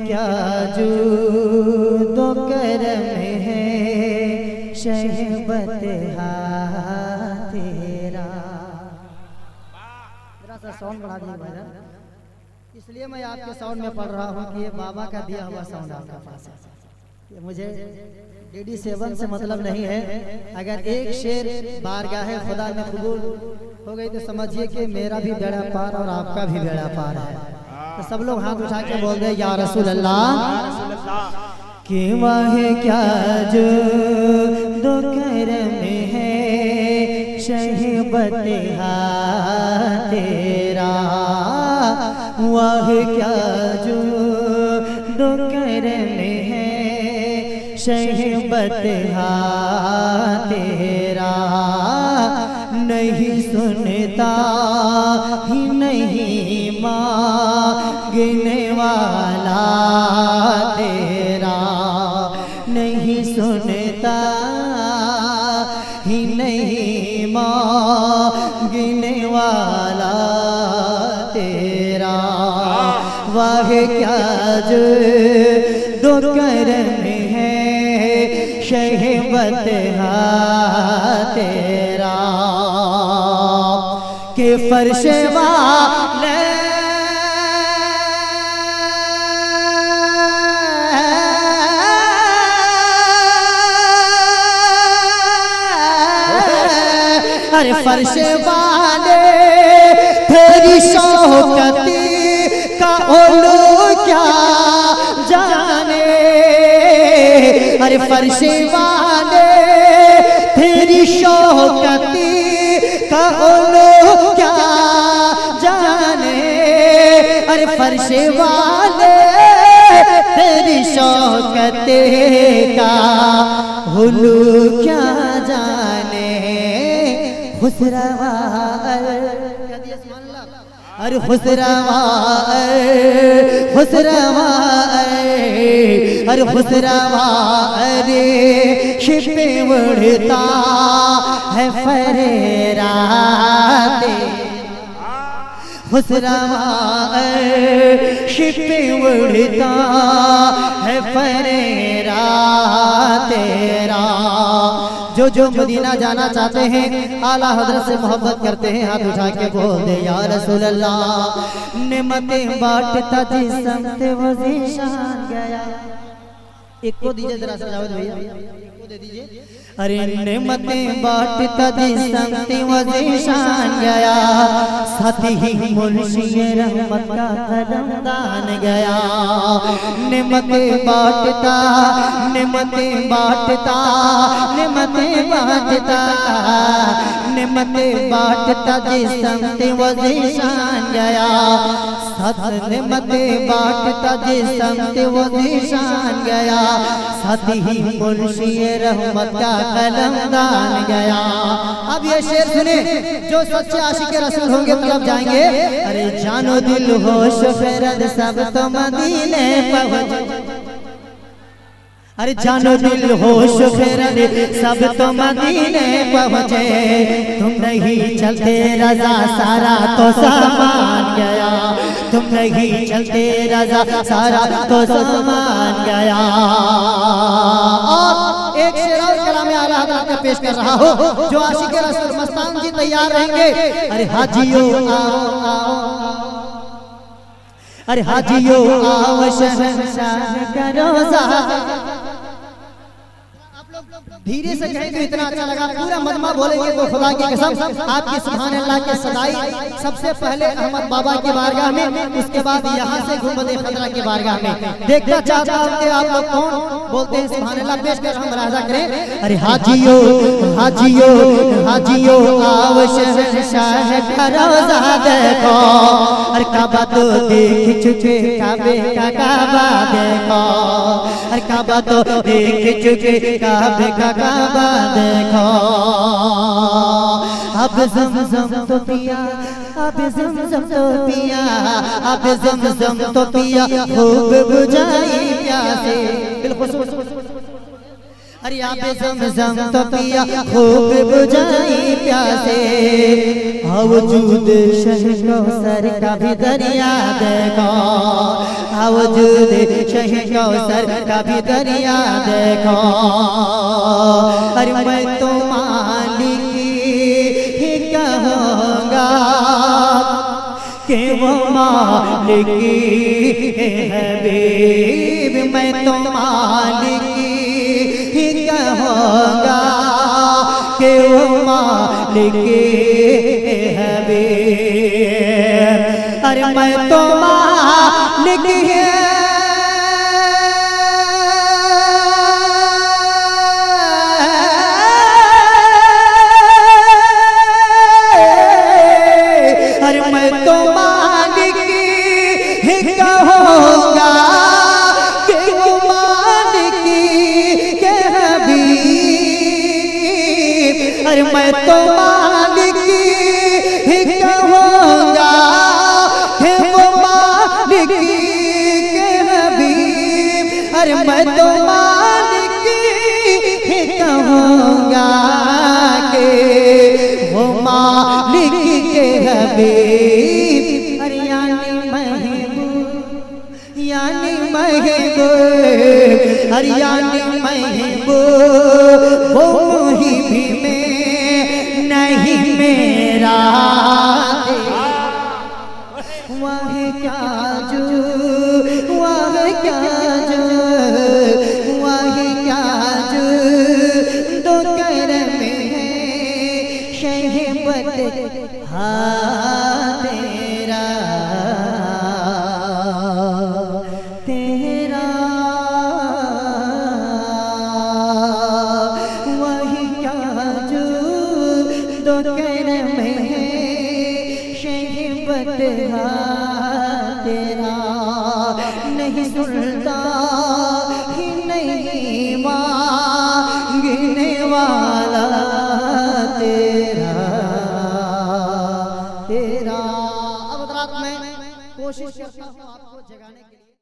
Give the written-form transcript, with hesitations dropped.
क्या जूदो करम है शहबत तेरा। जरा सा साउंड बढ़ा दीजिए भाई, इसलिए मैं आपके साउंड में पढ़ रहा हूँ कि ये बाबा का दिया हुआ साउंड आपके पास है। ये मुझे DD7 से मतलब नहीं है। अगर एक शेर बारगाह खुदा में कबूल हो गई तो समझिए कि मेरा भी बेड़ा पार और आपका भी बेड़ा पार है। तो सब लोग हाथ उठा के बोल दे या रसूल अल्लाह कि वाह क्या जो दो करम है शहबत तेरा। वाह क्या जो दो करम है शहबत तेरा। नहीं सुनता ही नहीं मांगने वाला तेरा। नहीं सुनता ही नहीं मांगने वाला तेरा। वाह क्या जो दो करम है शहबत तेरा। के फर्श वाले अरे फर्श वाले तेरी शौकती का ओलो क्या जाने। अरे फर्श वाले तेरी शौकती का ओलो क्या जाने। अरे फर्श वाले तेरी शौकते का हुलू क्या जाने। खुसरवा अरे खुसरवा खुसरवा अरे खुसरवा अरे शिपे उड़ता है फरेराते। खुसरवा शिपे उड़ता है फरेरा तेरा। जो मदीना जाना चाहते हैं आला हजरत से मोहब्बत करते हैं हाथ उठा के बोल दे या रसूल अल्लाह। नेमतें बांटता जिस समत वो ज़ीशान गया। एक को दीजिए जरा सा जावेद भैया, एक को दे दीजिए। अरे नेमतें बांटता जिस समत वो ज़ीशान गया। साथ ही मुंशी रहमत का कदमदान गया। नेमतें बांटता नेमतें बांटता नेमतें बांटता नेमतें बांटता जिस समत वो ज़ीशान गया। साथ नेमतें बांटता जिस समत वो ज़ीशान गया। साथ ही मुंशी रहमत का कलमदान गया। अब ये शेर सुने जो सच्चे आशिक रसूल होंगे तब जाएंगे। अरे जानो दिल होश खैरत सब तो मदीने पहुंच। अरे जानो दिल होश खैरत सब तो मदीने पहुंचे। तुम नहीं चलते रजा सारा तो सामान गया। तुम नहीं चलते रजा सारा तो सामान गया। और एक शेर और कलाम आला हज़रत का पेश कर रहा हो जो आशिक रसूल मस्तान जी तैयार रहेंगे। अरे हाजियो आओ आओ अरे हाजियो आओ शहंशाह का रोज़ा। धीरे से कहें तो इतना अच्छा लगा। पूरा मजमा बोलेंगे तो खुदा की कसम आपकी सुभान अल्लाह के सदाई सबसे पहले अहमद बाबा की बारगाह में, उसके बाद यहाँ से गुंबद खतरा की बारगाह में। देखना चाहता हूँ कि आप लोग कौन बोलते हैं सुभान अल्लाह पेश कर हम मुलाहिजा करें। अरे हाजियो हाजियो हाजियो आओ शहंशाह का रोज़ा देखो। अरे काबा तो देख चुके काबे का काबा देखो। अरे काबा तो देख चुके काबे का काबा देखो। अब ज़मज़म तो पिया अब ज़मज़म तो पिया अब ज़मज़म तो पिया खूब बुझाई प्यासे। अरे आप ज़मज़म तो पिया खूब बुझाई प्यासे, वजूद शह कौसर का भी दरिया देखो, वजूद शह कौसर का भी दरिया देखो। अरे मैं तो मालिक ही कहूँगा कि वो मालिक है हबीब, मैं तो मालिक ही कहूँगा कि वो मालिक है हबीब। अरे मैं तो मालिक है अरे मैं तो मालिक ही कहूँगा हे वो मालिक के हबीब। अरे मैं तो मालिक ही कहूँगा कि वो मालिक के हबीब। अरे यानी महबूब, यानी महबूब, अरे यानी महबूब वो मुहिब में नहीं मेरा, वह क्या जो, वह क्या जो, वह क्या जो दो करम है शहबत हाँ तेरा, तेरा वही क्या जो दो करम है शहबत तेरा। नहीं सुनता ही नहीं मांगने वाला तेरा, तेरा। अब रात में कोशिश करता हूँ आपको जगाने के लिए।